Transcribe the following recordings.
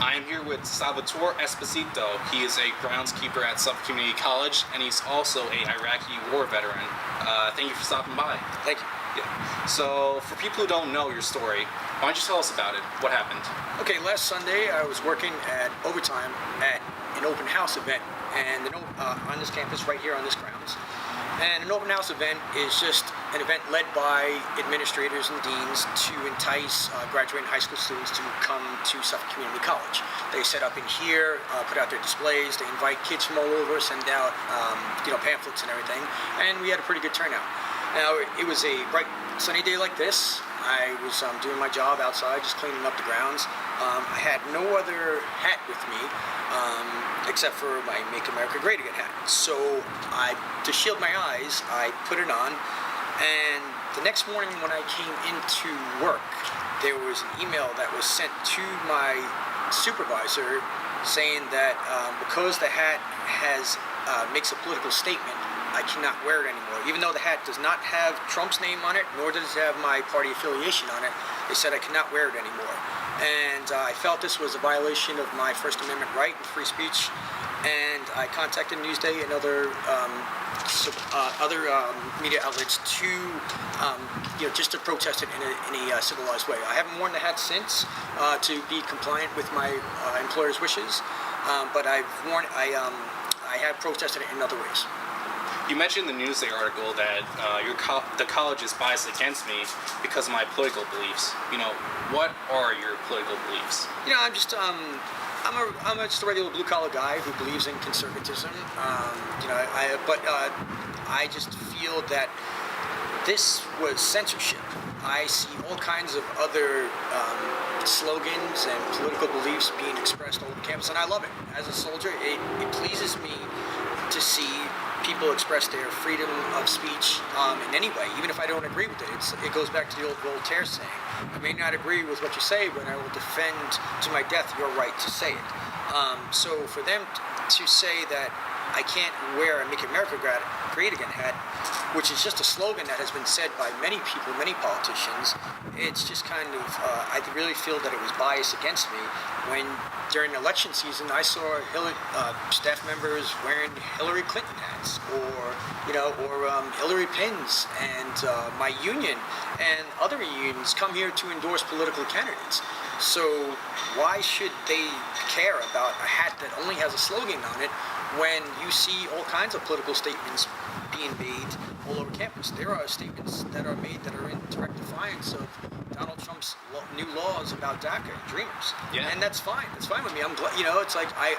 I am here with Salvatore Esposito. He is a groundskeeper at Suffolk Community College, and he's also a Iraqi war veteran. Thank you for stopping by. Thank you. Yeah. So, for people who don't know your story, why don't you tell us about it? What happened? Okay, last Sunday I was working at overtime at an open house event, and on this campus right here on this grounds. And an open house event is just an event led by administrators and deans to entice graduating high school students to come to Suffolk Community College. They set up in here, put out their displays, they invite kids from all over, send out pamphlets and everything, and we had a pretty good turnout. Now, it was a bright sunny day like this. I was doing my job outside, just cleaning up the grounds. I had no other hat with me except for my Make America Great Again hat. So to shield my eyes, I put it on, and the next morning when I came into work, there was an email that was sent to my supervisor saying that because the hat makes a political statement, I cannot wear it anymore. Even though the hat does not have Trump's name on it, nor does it have my party affiliation on it, they said I cannot wear it anymore. And I felt this was a violation of my First Amendment right and free speech, and I contacted Newsday and other media outlets to just to protest it in a civilized way. I haven't worn the hat since to be compliant with my employer's wishes, but I have protested it in other ways. You mentioned in the Newsday article that the college is biased against me because of my political beliefs. What are your political beliefs? I'm just a regular blue collar guy who believes in conservatism. I just feel that this was censorship. I see all kinds of other slogans and political beliefs being expressed all over campus, and I love it. As a soldier, it pleases me to see people express their freedom of speech in any way, even if I don't agree with it. It goes back to the old Voltaire saying, I may not agree with what you say, but I will defend to my death your right to say it. So for them to say that I can't wear a Make America Great Again hat, which is just a slogan that has been said by many people, many politicians, it's just kind of, I really feel that it was biased against me when during election season I saw staff members wearing Hillary Clinton hats or Hillary pins, and my union and other unions come here to endorse political candidates. So why should they care about a hat that only has a slogan on it when you see all kinds of political statements being made all over campus? There are statements that are made that are in direct defiance of Donald Trump's new laws about DACA and Dreamers. Yeah. And that's fine. That's fine with me. I'm glad, it's like I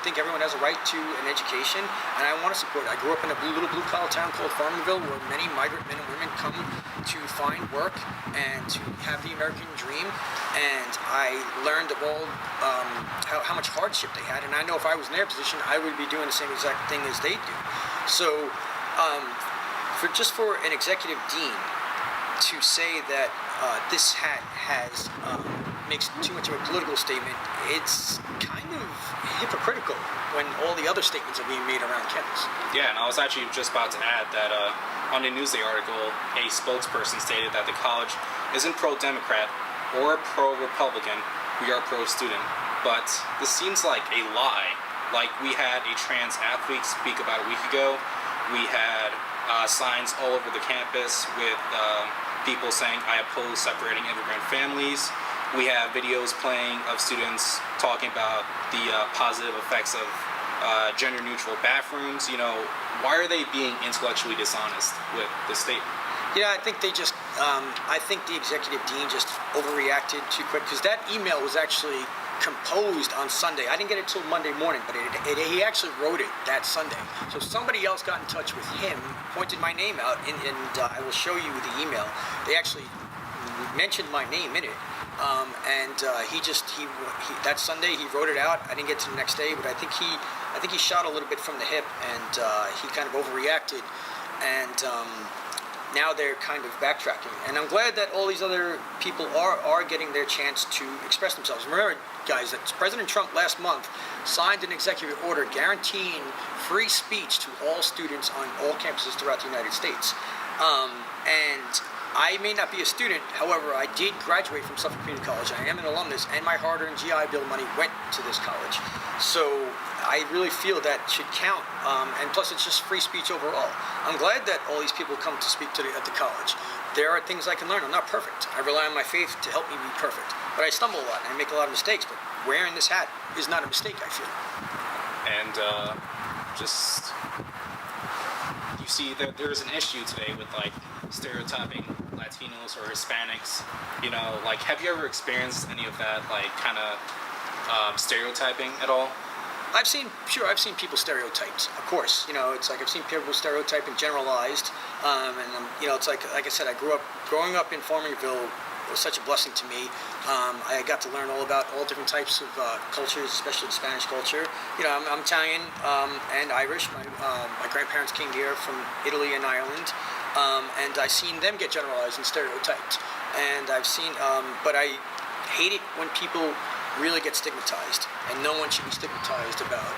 think everyone has a right to an education, and I want to support it. I grew up in a little blue-collar town called Farmingville, where many migrant men and women come to find work and to have the American dream. And I learned of all how much hardship they had, and I know if I was in their position, I would be doing the same exact thing as they do. So, for an executive dean to say that this hat makes too much of a political statement, it's kind of hypocritical when all the other statements are being made around campus. Yeah, and I was actually just about to add that on the Newsday article, a spokesperson stated that the college isn't pro-Democrat or pro-Republican, we are pro-student. But this seems like a lie. Like, we had a trans athlete speak about a week ago. We had signs all over the campus with people saying, I oppose separating immigrant families. We have videos playing of students talking about the positive effects of gender-neutral bathrooms. Why are they being intellectually dishonest with this statement? Yeah, I think they just, I think the executive dean just overreacted too quick, because that email was actually composed on Sunday. I didn't get it till Monday morning, but he actually wrote it that Sunday. So somebody else got in touch with him, pointed my name out, and I will show you the email. They actually mentioned my name in it, and that Sunday he wrote it out. I didn't get to the next day, but I think he shot a little bit from the hip, and he kind of overreacted, and now they're kind of backtracking. And I'm glad that all these other people are getting their chance to express themselves. Remember, guys, that President Trump last month signed an executive order guaranteeing free speech to all students on all campuses throughout the United States. And I may not be a student, however, I did graduate from Suffolk Community College. I am an alumnus, and my hard-earned GI Bill money went to this college. So I really feel that should count, and plus it's just free speech overall. I'm glad that all these people come to speak at the college. There are things I can learn. I'm not perfect. I rely on my faith to help me be perfect. But I stumble a lot, and I make a lot of mistakes, but wearing this hat is not a mistake, I feel. And just, you see that there's an issue today with like stereotyping Latinos or Hispanics. You know, like, have you ever experienced any of that, like, kind of stereotyping at all? I've seen people stereotyped, of course. You know, it's like I've seen people stereotyped and generalized, you know, it's like I said, growing up in Farmingville was such a blessing to me. I got to learn all about all different types of cultures, especially the Spanish culture. You know, I'm Italian and Irish. My grandparents came here from Italy and Ireland, and I've seen them get generalized and stereotyped. And I've seen, but I hate it when people really get stigmatized, and no one should be stigmatized about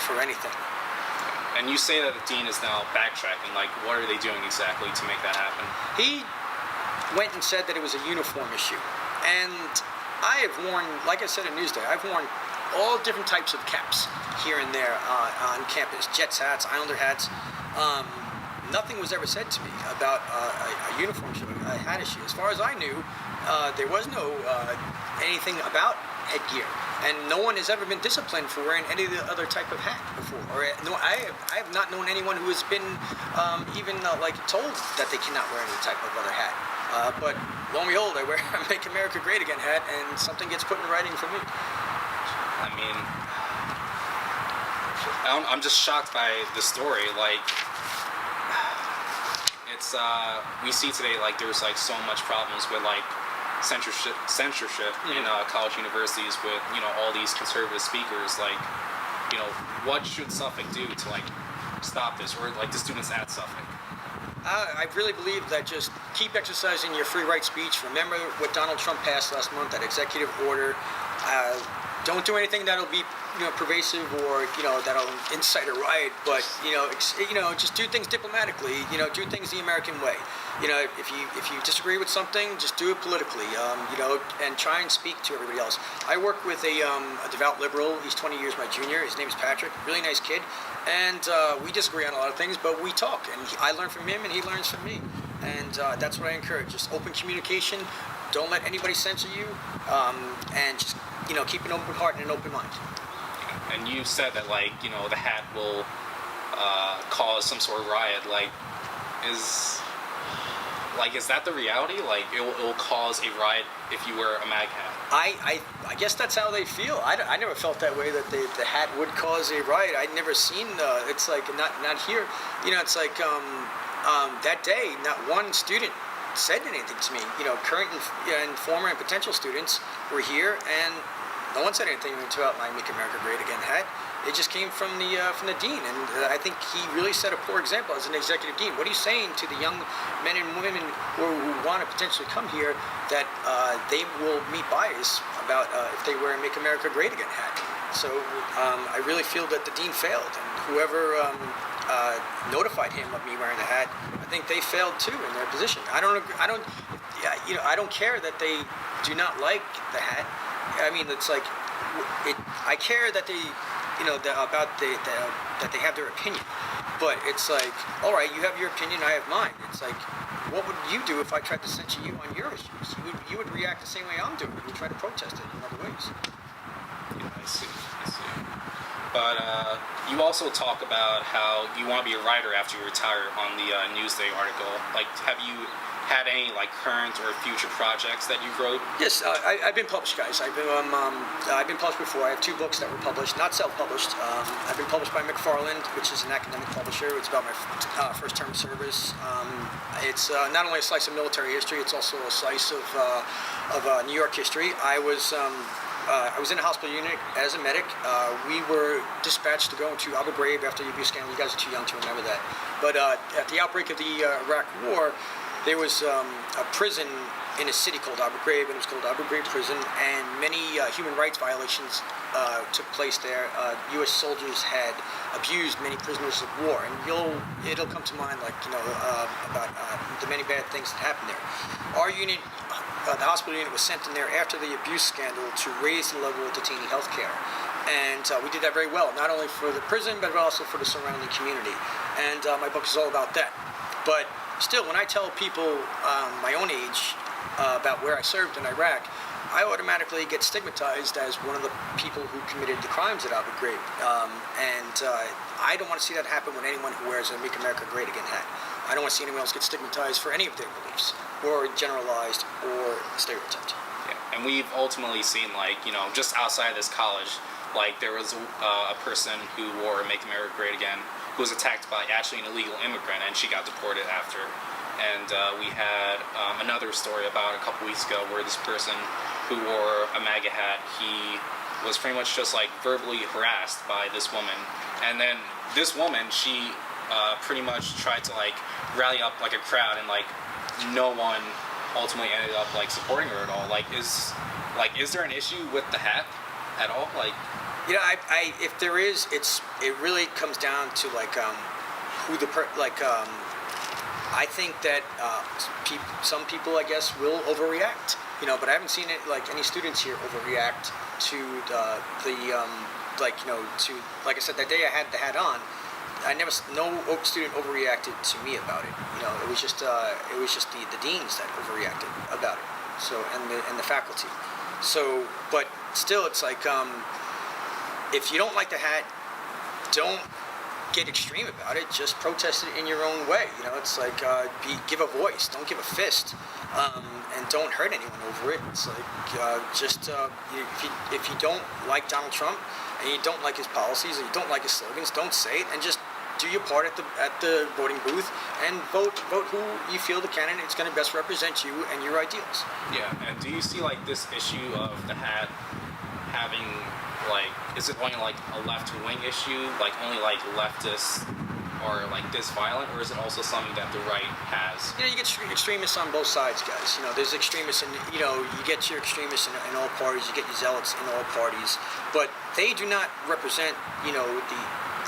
for anything. And you say that the dean is now backtracking. Like, what are they doing exactly to make that happen? He went and said that it was a uniform issue, and I have worn, like I said in Newsday, I've worn all different types of caps here and there on campus, Jets hats, Islander hats. Nothing was ever said to me about a uniform issue, a hat issue. As far as I knew, there was no anything about headgear, and no one has ever been disciplined for wearing any other type of hat before. Or no, I have not known anyone who has been even like told that they cannot wear any type of other hat. But lo and behold, I wear a "Make America Great Again" hat, and something gets put in writing for me. I mean, I'm just shocked by the story. Like, it's we see today, like, there's like so much problems with like censorship in college universities with, you know, all these conservative speakers. Like, you know, what should Suffolk do to like stop this, or like the students at Suffolk? I really believe that just keep exercising your free right speech. Remember what Donald Trump passed last month, that executive order. Don't do anything that'll be, you know, pervasive, or, you know, that'll incite a riot. But you know, just do things diplomatically. You know, do things the American way. You know, if you disagree with something, just do it politically. You know, and try and speak to everybody else. I work with a devout liberal. He's 20 years my junior. His name is Patrick. Really nice kid. And we disagree on a lot of things, but we talk, and I learn from him, and he learns from me. And that's what I encourage: just open communication. Don't let anybody censor you, and just, you know, keep an open heart and an open mind. And you said that, like, you know, the hat will cause some sort of riot. Like, is that the reality? Like, it will cause a riot if you wear a MAGA hat? I guess that's how they feel. I never felt that way, that the hat would cause a riot. I'd never seen, it's like, not here. You know, it's like, that day, not one student said anything to me. You know, current and former and potential students were here, and no one said anything about my "Make America Great Again" hat. It just came from the dean, and I think he really set a poor example as an executive dean. What are you saying to the young men and women who want to potentially come here, that they will meet bias about if they wear a "Make America Great Again" hat? So I really feel that the dean failed, and whoever notified him of me wearing the hat, I think they failed too in their position. I don't care that they do not like the hat. I mean, it's like, I care that they, you know, that they have their opinion. But it's like, all right, you have your opinion, I have mine. It's like, what would you do if I tried to censor you on your issues? You would react the same way I'm doing. You would try to protest it in other ways. Yeah, I see. But you also talk about how you want to be a writer after you retire on the Newsday article. Like, have you had any like current or future projects that you wrote? Yes, I've been published, guys. I've been published before. I have 2 books that were published, not self-published. I've been published by McFarland, which is an academic publisher. It's about my first term of service. It's not only a slice of military history, it's also a slice of New York history. I was in a hospital unit as a medic. We were dispatched to go into Abu Ghraib after the abuse scandal. You guys are too young to remember that. But at the outbreak of the Iraq War, there was a prison in a city called Abu Ghraib, and it was called Abu Ghraib Prison, and many human rights violations took place there. U.S. soldiers had abused many prisoners of war, and it'll come to mind, like, you know, about the many bad things that happened there. Our unit, the hospital unit, was sent in there after the abuse scandal to raise the level of detainee health care. And we did that very well, not only for the prison, but also for the surrounding community. And my book is all about that. But still, when I tell people my own age about where I served in Iraq, I automatically get stigmatized as one of the people who committed the crimes at Abu Ghraib. I don't want to see that happen with anyone who wears a Make America Great Again hat. I don't want to see anyone else get stigmatized for any of their beliefs, or generalized, or stereotyped. Yeah. And we've ultimately seen, like, you know, just outside of this college, like, there was a person who wore Make America Great Again who was attacked by actually an illegal immigrant, and she got deported after. And we had another story about a couple weeks ago where this person who wore a MAGA hat, he was pretty much just like verbally harassed by this woman. And then this woman, she pretty much tried to like rally up like a crowd, and like no one ultimately ended up like supporting her at all. Is there an issue with the hat at all? Like, you know, if there is, it really comes down to like who the I think that some people, I guess, will overreact. You know, but I haven't seen it like any students here overreact to like I said, that day I had the hat on, no student overreacted to me about it. You know, it was just the deans that overreacted about it. So and the faculty. So, but still, it's like if you don't like the hat, don't get extreme about it. Just protest it in your own way. You know, it's like give a voice. Don't give a fist. And don't hurt anyone over it. It's like if you don't like Donald Trump and you don't like his policies and you don't like his slogans, don't say it, and just do your part at the voting booth and vote who you feel the candidate is going to best represent you and your ideals. Yeah. And do you see like this issue of the hat having like, is it only like a left-wing issue, like only like leftists are like this violent, or is it also something that the right has? You know, you get extremists on both sides, guys. You know, there's extremists, and you know, you get your extremists in all parties, you get your zealots in all parties, but they do not represent, you know,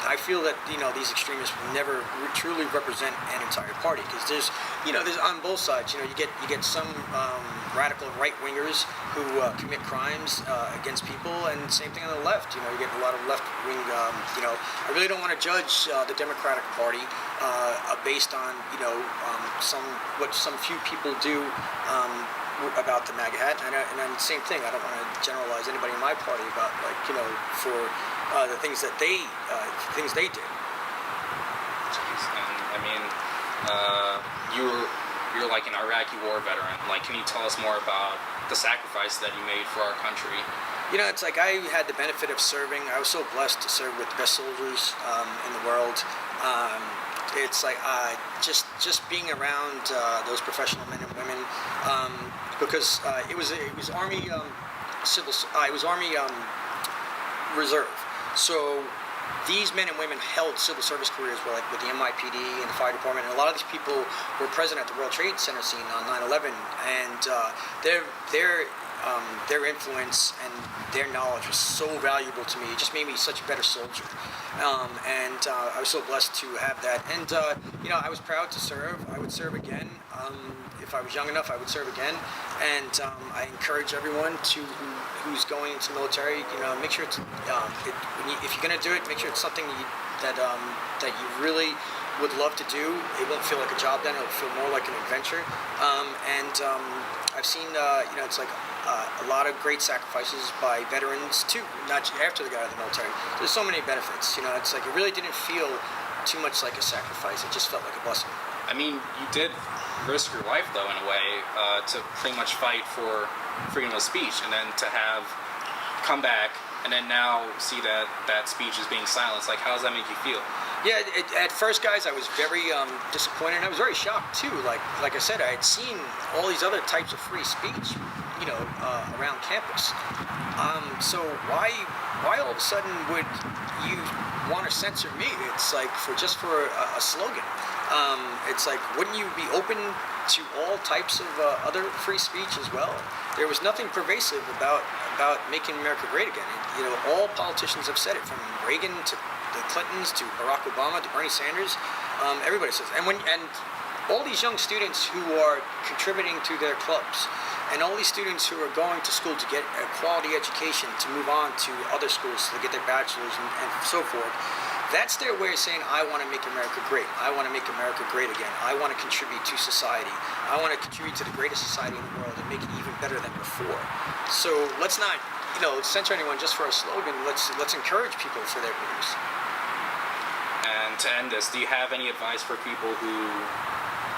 I feel that, you know, these extremists will never truly represent an entire party, because there's on both sides. You know, you get some radical right wingers who commit crimes against people, and same thing on the left. You know, you get a lot of left wing. You know, I really don't want to judge the Democratic Party based on what some few people do about the MAGA hat, and the same thing. I don't want to generalize anybody in my party about, like, you know, for the things that they did. Jeez, and I mean, you're like an Iraqi war veteran. Like, can you tell us more about the sacrifice that you made for our country? You know, it's like I had the benefit of serving. I was so blessed to serve with the best soldiers in the world. It's like just being around those professional men and women, because it was Army it was Army Reserve. So these men and women held civil service careers with the NYPD and the fire department, and a lot of these people were present at the World Trade Center scene on 9/11, and their influence and their knowledge was so valuable to me. It just made me such a better soldier, and I was so blessed to have that. And you know, I was proud to serve. I would serve again. If I was young enough, I would serve again. And I encourage everyone who's going into the military, you know, make sure it's if you're going to do it, make sure it's something that you really would love to do. It won't feel like a job then; it'll feel more like an adventure. I've seen, you know, it's like a lot of great sacrifices by veterans too, not after they got out of the military. There's so many benefits. You know, it's like it really didn't feel too much like a sacrifice. It just felt like a blessing. I mean, you did risk your life, though, in a way, to pretty much fight for freedom of speech, and then to have come back, and then now see that speech is being silenced. Like, how does that make you feel? Yeah, at first, guys, I was very disappointed, and I was very shocked too. Like I said, I had seen all these other types of free speech, you know, around campus. So why all of a sudden would you want to censor me? It's like for a slogan. It's like, wouldn't you be open to all types of other free speech as well? There was nothing pervasive about making America great again. You know, all politicians have said it, from Reagan to the Clintons to Barack Obama to Bernie Sanders. Everybody says, and all these young students who are contributing to their clubs, and all these students who are going to school to get a quality education to move on to other schools to get their bachelors and so forth. That's their way of saying, I want to make America great. I want to make America great again. I want to contribute to society. I want to contribute to the greatest society in the world and make it even better than before. So let's not, censor anyone just for a slogan. Let's encourage people for their beliefs. And to end this, do you have any advice for people who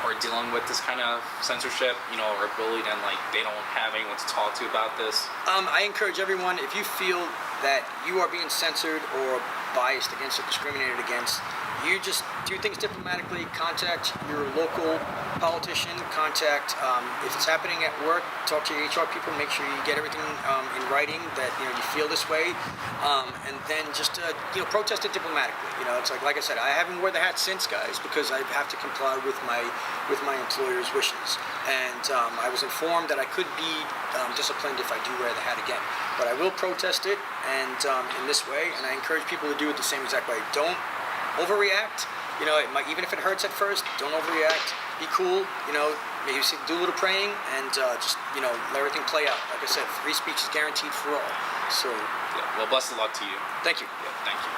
are dealing with this kind of censorship, or bullied and they don't have anyone to talk to about this? I encourage everyone, if you feel that you are being censored or biased against or discriminated against, you just do things diplomatically. Contact your local politician. Contact, if it's happening at work, talk to your HR people. Make sure you get everything in writing that you feel this way, and then just protest it diplomatically. It's like I said, I haven't worn the hat since, guys, because I have to comply with my employer's wishes. And I was informed that I could be disciplined if I do wear the hat again. But I will protest it, and in this way, and I encourage people to do it the same exact way. Don't overreact. Even if it hurts at first, don't overreact. Be cool. Maybe do a little praying and just let everything play out. Like I said, free speech is guaranteed for all. So, yeah, well, best of luck to you. Thank you. Yeah, thank you.